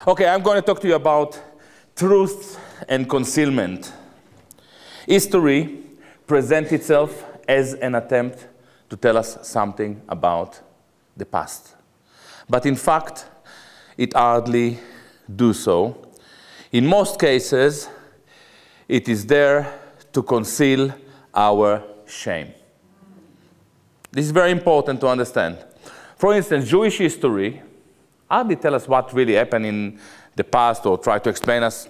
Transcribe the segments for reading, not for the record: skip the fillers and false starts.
Okay, I'm going to talk to you about truth and concealment. History presents itself as an attempt to tell us something about the past. But in fact, it hardly does so. In most cases, it is there to conceal our shame. This is very important to understand. For instance, Jewish history hardly tell us what really happened in the past or try to explain us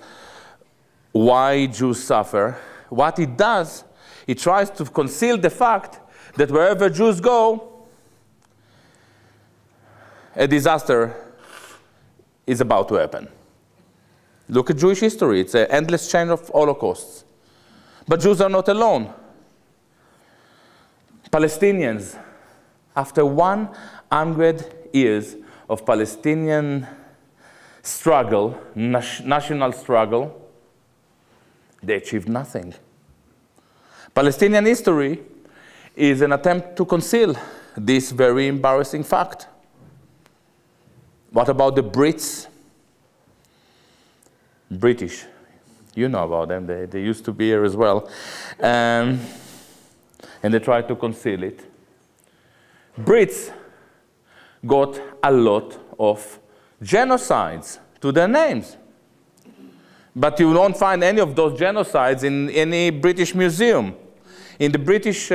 why Jews suffer. What it does, it tries to conceal the fact that wherever Jews go, a disaster is about to happen. Look at Jewish history. It's an endless chain of holocausts. But Jews are not alone. Palestinians, after 100 years of Palestinian struggle, national struggle, they achieved nothing. Palestinian history is an attempt to conceal this very embarrassing fact. What about the Brits? British, you know about them, they used to be here as well. And they tried to conceal it. Brits got a lot of genocides to their names. But you won't find any of those genocides in any British museum. In the British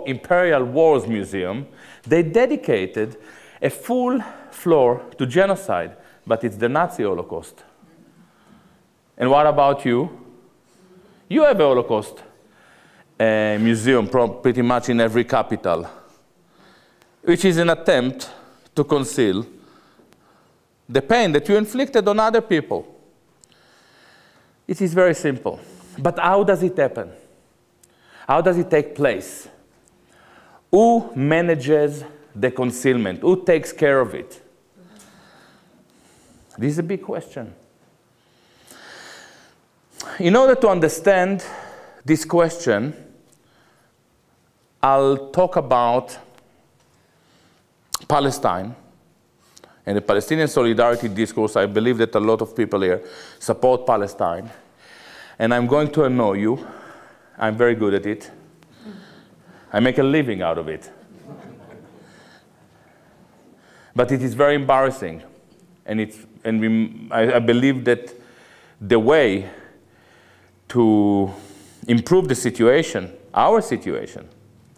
Imperial Wars Museum, they dedicated a full floor to genocide, but it's the Nazi Holocaust. And what about you? You have a Holocaust museum pretty much in every capital, which is an attempt to conceal the pain that you inflicted on other people. It is very simple. But how does it happen? How does it take place? Who manages the concealment? Who takes care of it? This is a big question. In order to understand this question, I'll talk about Palestine and the Palestinian solidarity discourse. I believe that a lot of people here support Palestine. And I'm going to annoy you. I'm very good at it. I make a living out of it. But it is very embarrassing. And I believe that the way to improve the situation, our situation,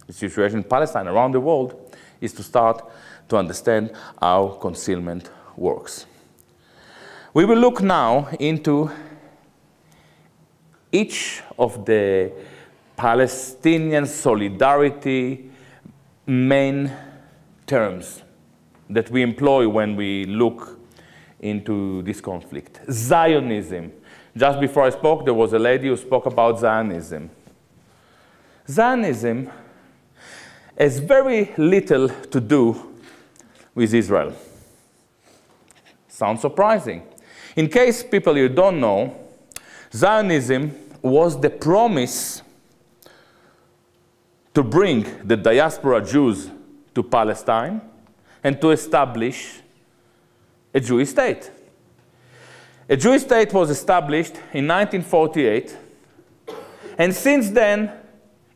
the situation in Palestine, around the world, is to start to understand how concealment works. We will look now into each of the Palestinian solidarity main terms that we employ when we look into this conflict. Zionism. Just before I spoke, there was a lady who spoke about Zionism. Zionism has very little to do with Israel. Sounds surprising. In case people you don't know, Zionism was the promise to bring the diaspora Jews to Palestine and to establish a Jewish state. A Jewish state was established in 1948, and since then,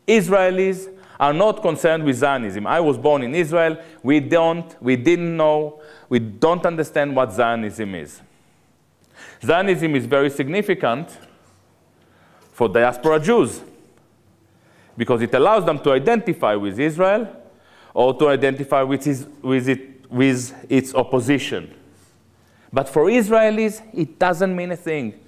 Israelis are not concerned with Zionism. I was born in Israel. We didn't know, we don't understand what Zionism is. Zionism is very significant for diaspora Jews because it allows them to identify with Israel or to identify with its opposition. But for Israelis, it doesn't mean a thing.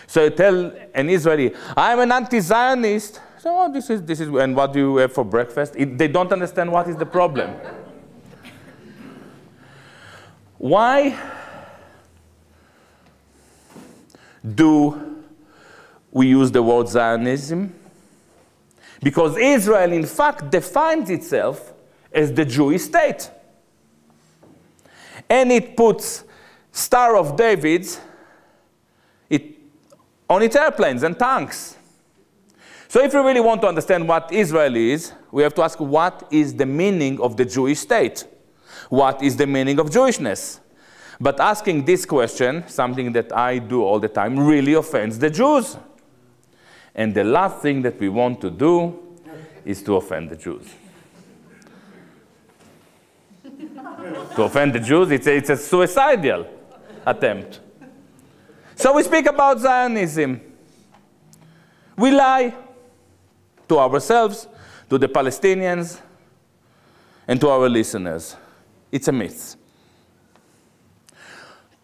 So you tell an Israeli, I'm an anti-Zionist. So oh, this is, and what do you have for breakfast? They don't understand what is the problem. Why do we use the word Zionism? Because Israel, in fact, defines itself as the Jewish state. And it puts Star of David's on its airplanes and tanks. So if we really want to understand what Israel is, we have to ask what is the meaning of the Jewish state? What is the meaning of Jewishness? But asking this question, something that I do all the time, really offends the Jews. And the last thing that we want to do is to offend the Jews. To offend the Jews, it's a suicidal attempt. So we speak about Zionism. We lie to ourselves, to the Palestinians, and to our listeners. It's a myth.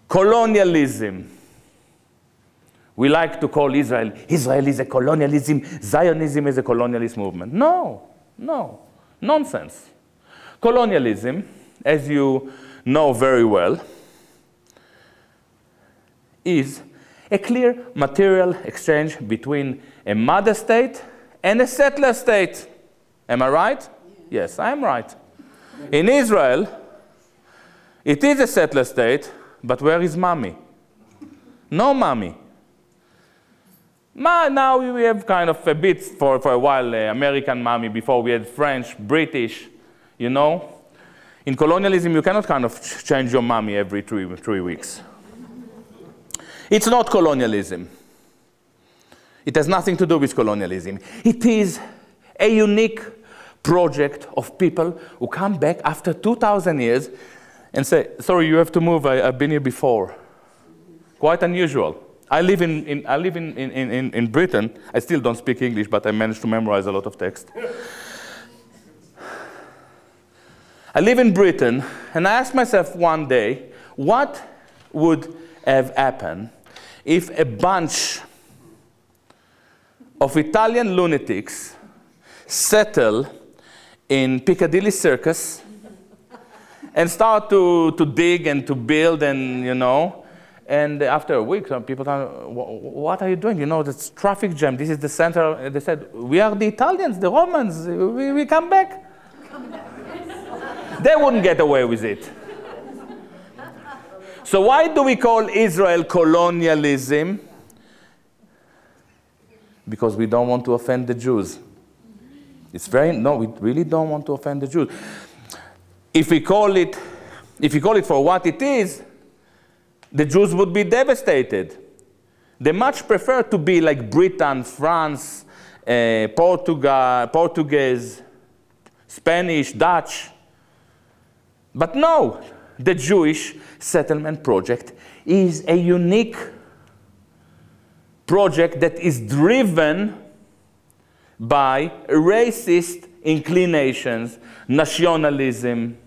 Colonialism. We like to call Israel is a colonialism, Zionism is a colonialist movement. No, no, nonsense. Colonialism, as you know very well, is a clear material exchange between a mother state and a settler state. Am I right? Yes, I am right. In Israel, it is a settler state, but where is mommy? No mommy. Now we have kind of a bit for a while American mommy, before we had French, British, you know. In colonialism, you cannot kind of change your mommy every three weeks. It's not colonialism. It has nothing to do with colonialism. It is a unique project of people who come back after 2,000 years and say, sorry, you have to move, I've been here before. Quite unusual. I live in Britain. I still don't speak English, but I managed to memorize a lot of text. I live in Britain, and I asked myself one day, what would have happened if a bunch of Italian lunatics settle in Piccadilly Circus and start to dig and to build and, you know, and after a week, some people tell me, what are you doing? You know, this traffic jam, this is the center. They said, we are the Italians, the Romans, we come back. They wouldn't get away with it. So why do we call Israel colonialism? Because we don't want to offend the Jews. No, we really don't want to offend the Jews. If we call it for what it is, the Jews would be devastated. They much prefer to be like Britain, France, Portuguese, Spanish, Dutch. But no, the Jewish settlement project is a unique project that is driven by racist inclinations, nationalism,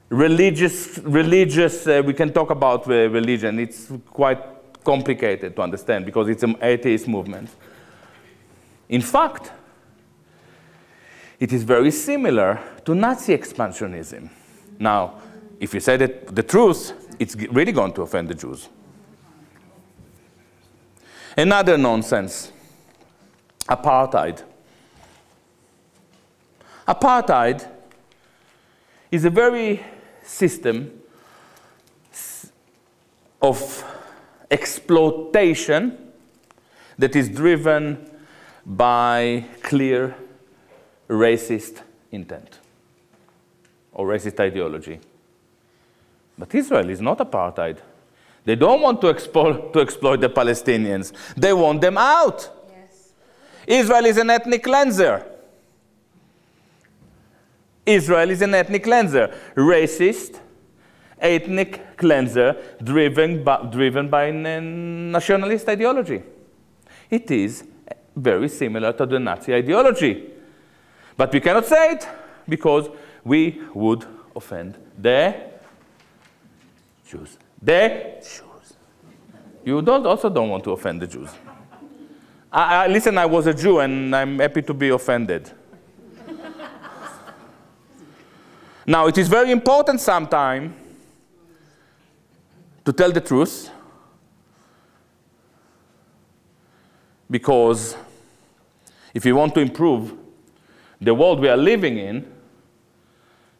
religious, we can talk about religion. It's quite complicated to understand because it's an atheist movement. In fact, it is very similar to Nazi expansionism. Now, if you say the truth, it's really going to offend the Jews. Another nonsense, apartheid. Apartheid is a very system of exploitation that is driven by clear racist intent or racist ideology. But Israel is not apartheid. They don't want to exploit the Palestinians. They want them out. Yes. Israel is an ethnic cleanser. Israel is an ethnic cleanser. Racist, ethnic cleanser driven by nationalist ideology. It is very similar to the Nazi ideology. But we cannot say it because we would offend the Jews. The Jews. You also don't want to offend the Jews. Listen, I was a Jew and I'm happy to be offended. Now, it is very important sometimes to tell the truth because if you want to improve the world we are living in,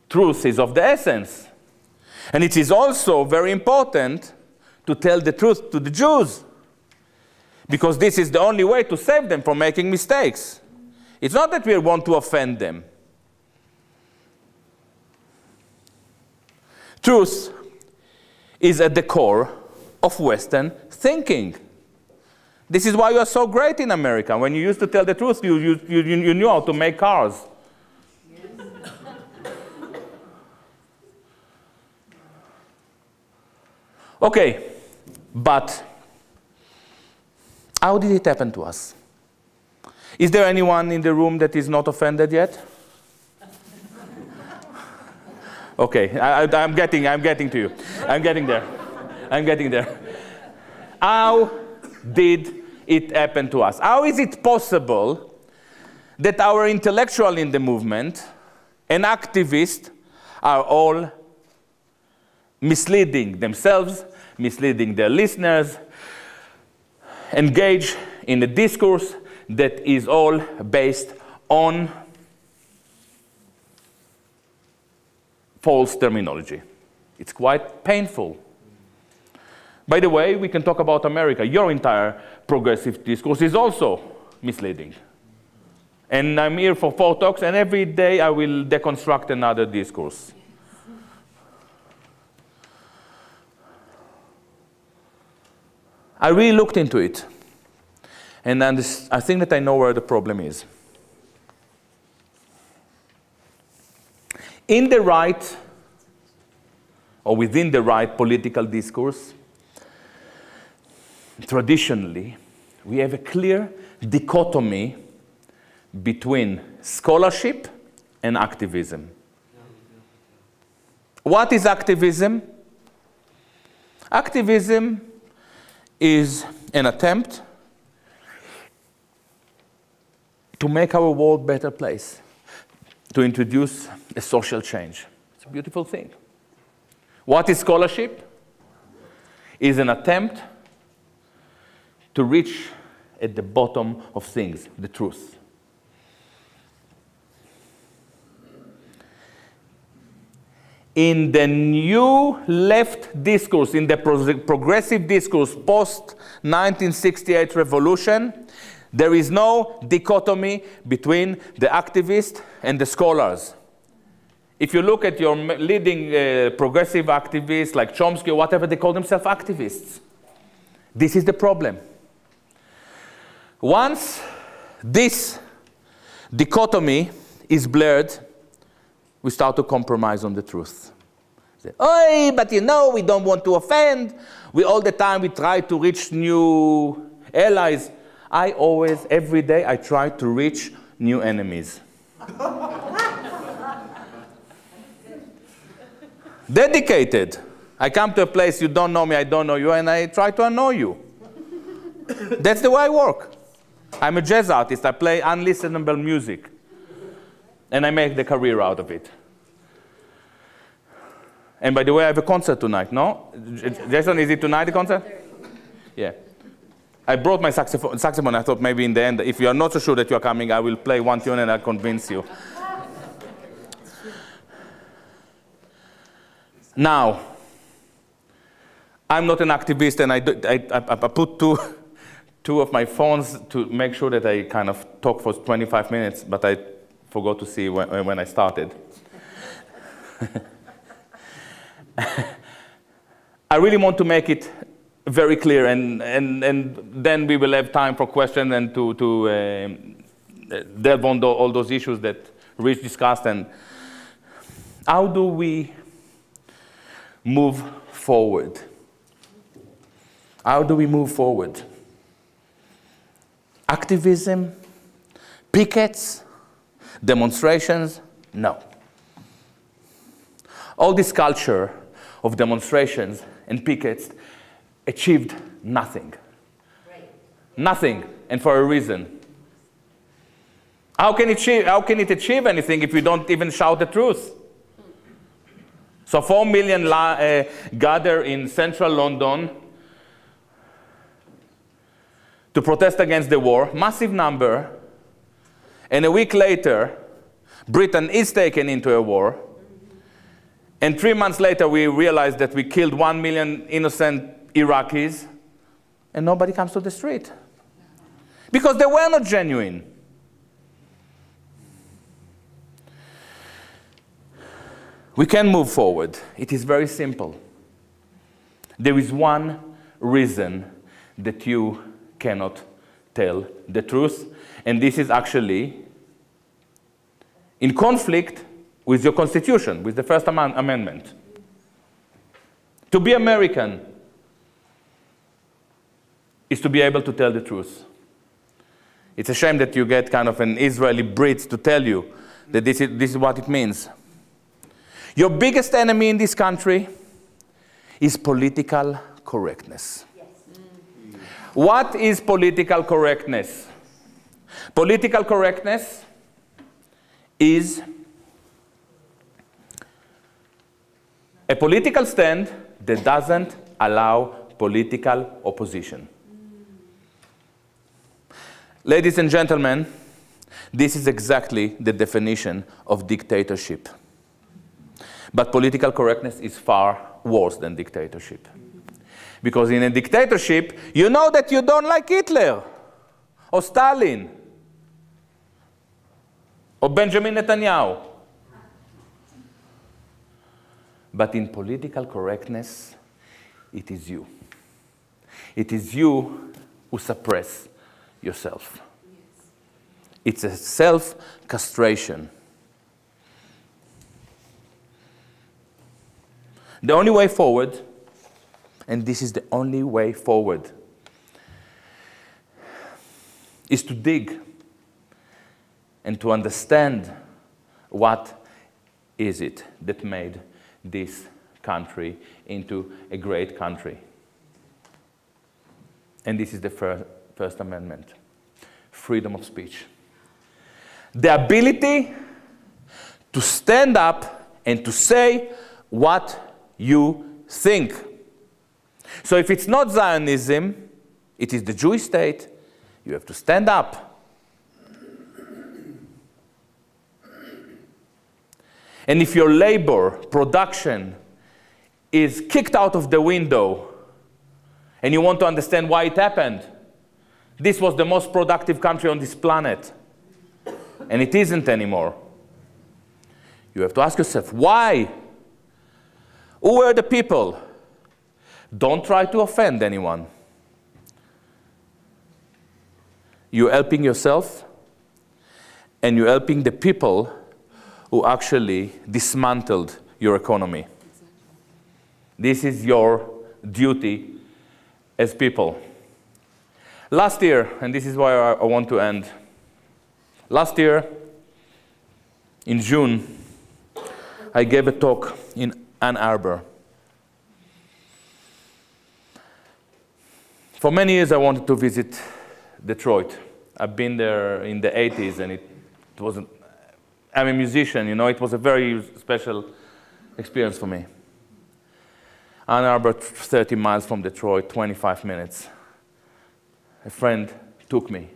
truth is of the essence. And it is also very important to tell the truth to the Jews because this is the only way to save them from making mistakes. It's not that we want to offend them. Truth is at the core of Western thinking. This is why you are so great in America. When you used to tell the truth, you knew how to make cars. Yes. Okay, but how did it happen to us? Is there anyone in the room that is not offended yet? Okay, I'm getting to you. I'm getting there. I'm getting there. How did it happen to us? How is it possible that our intellectuals in the movement and activists are all misleading themselves, misleading their listeners, engage in a discourse that is all based on false terminology? It's quite painful. By the way, we can talk about America. Your entire progressive discourse is also misleading. And I'm here for 4 talks, and every day I will deconstruct another discourse. I really looked into it, and I think that I know where the problem is. In the right, or within the right political discourse, traditionally, we have a clear dichotomy between scholarship and activism. What is activism? Activism is an attempt to make our world a better place, to introduce a social change. It's a beautiful thing. What is scholarship? Is an attempt to reach at the bottom of things, the truth. In the new left discourse, in the progressive discourse post-1968 revolution, there is no dichotomy between the activists and the scholars. If you look at your leading progressive activists like Chomsky or whatever, they call themselves activists. This is the problem. Once this dichotomy is blurred, we start to compromise on the truth. Say, "Oi, but you know, we don't want to offend. All the time we try to reach new allies." I always, every day, I try to reach new enemies. Dedicated. I come to a place, you don't know me, I don't know you, and I try to annoy you. That's the way I work. I'm a jazz artist. I play unlistenable music. And I make the career out of it. And by the way, I have a concert tonight, no? Jason, is it tonight, the concert? Yeah. I brought my saxophone. I thought maybe in the end, if you are not so sure that you are coming, I will play one tune and I'll convince you. Now, I'm not an activist, and I put two of my phones to make sure that I kind of talk for 25 minutes, but I forgot to see when I started. I really want to make it very clear, and then we will have time for questions and to delve on all those issues that Rich discussed. And how do we move forward? How do we move forward? Activism? Pickets? Demonstrations? No. All this culture of demonstrations and pickets achieved nothing. Right. Nothing, and for a reason. How can it achieve anything if we don't even shout the truth? So 4 million gather in central London to protest against the war, massive number, and a week later, Britain is taken into a war, and 3 months later we realize that we killed 1 million innocent Iraqis, and nobody comes to the street. Because they were not genuine. We can move forward. It is very simple. There is one reason that you cannot tell the truth, and this is actually in conflict with your Constitution, with the First Amendment. To be American is to be able to tell the truth. It's a shame that you get kind of an Israeli Brit to tell you that this is what it means. Your biggest enemy in this country is political correctness. Yes. What is political correctness? Political correctness is a political stand that doesn't allow political opposition. Ladies and gentlemen, this is exactly the definition of dictatorship. But political correctness is far worse than dictatorship. Because in a dictatorship, you know that you don't like Hitler, or Stalin, or Benjamin Netanyahu. But in political correctness, it is you. It is you who suppress yourself. Yes. It's a self-castration. The only way forward, and this is the only way forward, is to dig and to understand what is it that made this country into a great country. And this is the First Amendment. Freedom of speech. The ability to stand up and to say what you think. So if it's not Zionism, it is the Jewish state, you have to stand up. And if your labor, production, is kicked out of the window, and you want to understand why it happened, this was the most productive country on this planet, and it isn't anymore. You have to ask yourself, why? Who were the people? Don't try to offend anyone. You're helping yourself, and you're helping the people who actually dismantled your economy. This is your duty as people. Last year, and this is why I want to end. Last year, in June, I gave a talk in Ann Arbor. For many years, I wanted to visit Detroit. I've been there in the 80s, and it wasn't. I'm a musician, you know, it was a very special experience for me. Ann Arbor, 30 miles from Detroit, 25 minutes. A friend took me.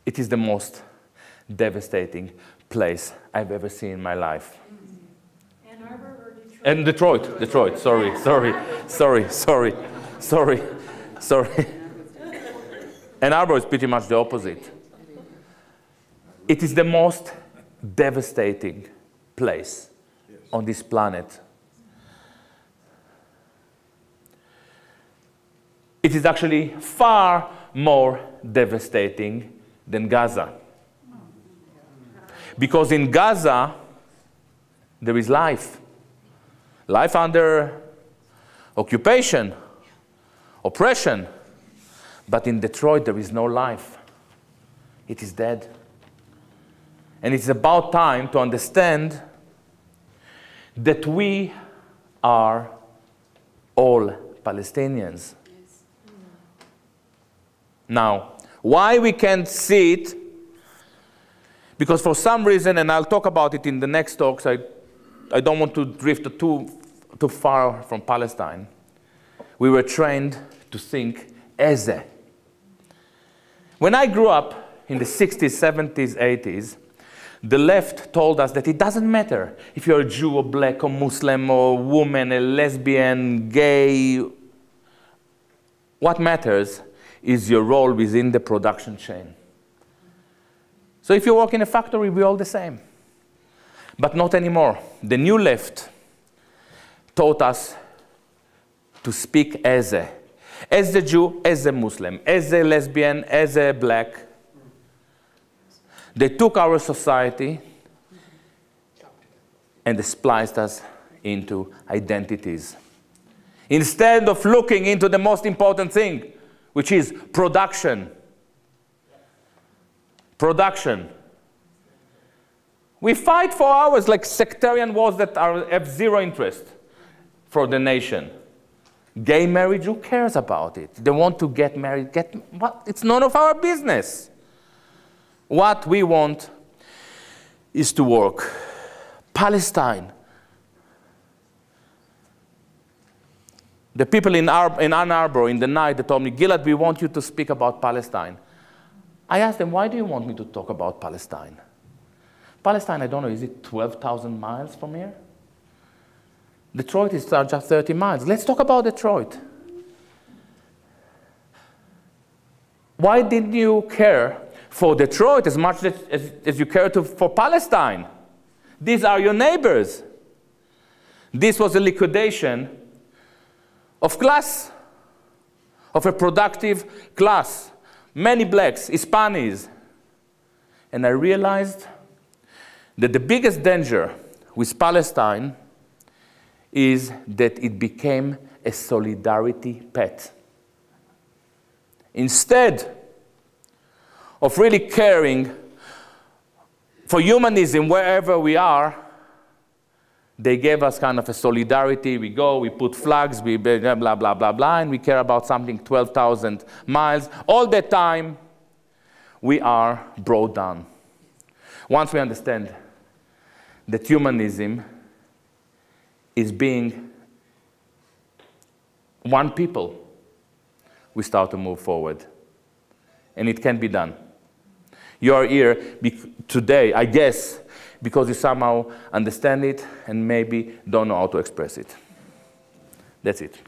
It is the most devastating place I've ever seen in my life. Ann Arbor or Detroit? And Detroit, sorry. Ann Arbor is pretty much the opposite. It is the most devastating place on this planet. It is actually far more devastating than Gaza. Because in Gaza, there is life. Life under occupation, oppression. But in Detroit, there is no life. It is dead. And it's about time to understand that we are all Palestinians. Yes. Now, why we can't see it? Because for some reason, and I'll talk about it in the next talks, I don't want to drift too far from Palestine. We were trained to think as a. When I grew up in the 60s, 70s, 80s, the left told us that it doesn't matter if you're a Jew or black or Muslim or woman, a lesbian, gay. What matters is your role within the production chain. So if you work in a factory, we're all the same. But not anymore. The new left taught us to speak as a Jew, as a Muslim, as a lesbian, as a black. They took our society and they spliced us into identities. Instead of looking into the most important thing, which is production. Production. We fight for hours like sectarian wars that have zero interest for the nation. Gay marriage, who cares about it? They want to get married, what? It's none of our business. What we want is to work. Palestine. The people in Ann Arbor in the night, they told me, Gilad, we want you to speak about Palestine. I asked them, why do you want me to talk about Palestine? Palestine, I don't know, is it 12,000 miles from here? Detroit is just 30 miles. Let's talk about Detroit. Why didn't you care for Detroit as much as you care for Palestine? These are your neighbors. This was a liquidation of class, of a productive class. Many blacks, Hispanics. And I realized that the biggest danger with Palestine is that it became a solidarity pet. Instead of really caring for humanism wherever we are, they gave us kind of a solidarity. We go, we put flags, we blah, blah, blah, blah, blah, and we care about something 12,000 miles. All the time, we are brought down. Once we understand that humanism is being one people, we start to move forward. And it can be done. You are here today, I guess, because you somehow understand it and maybe don't know how to express it. That's it.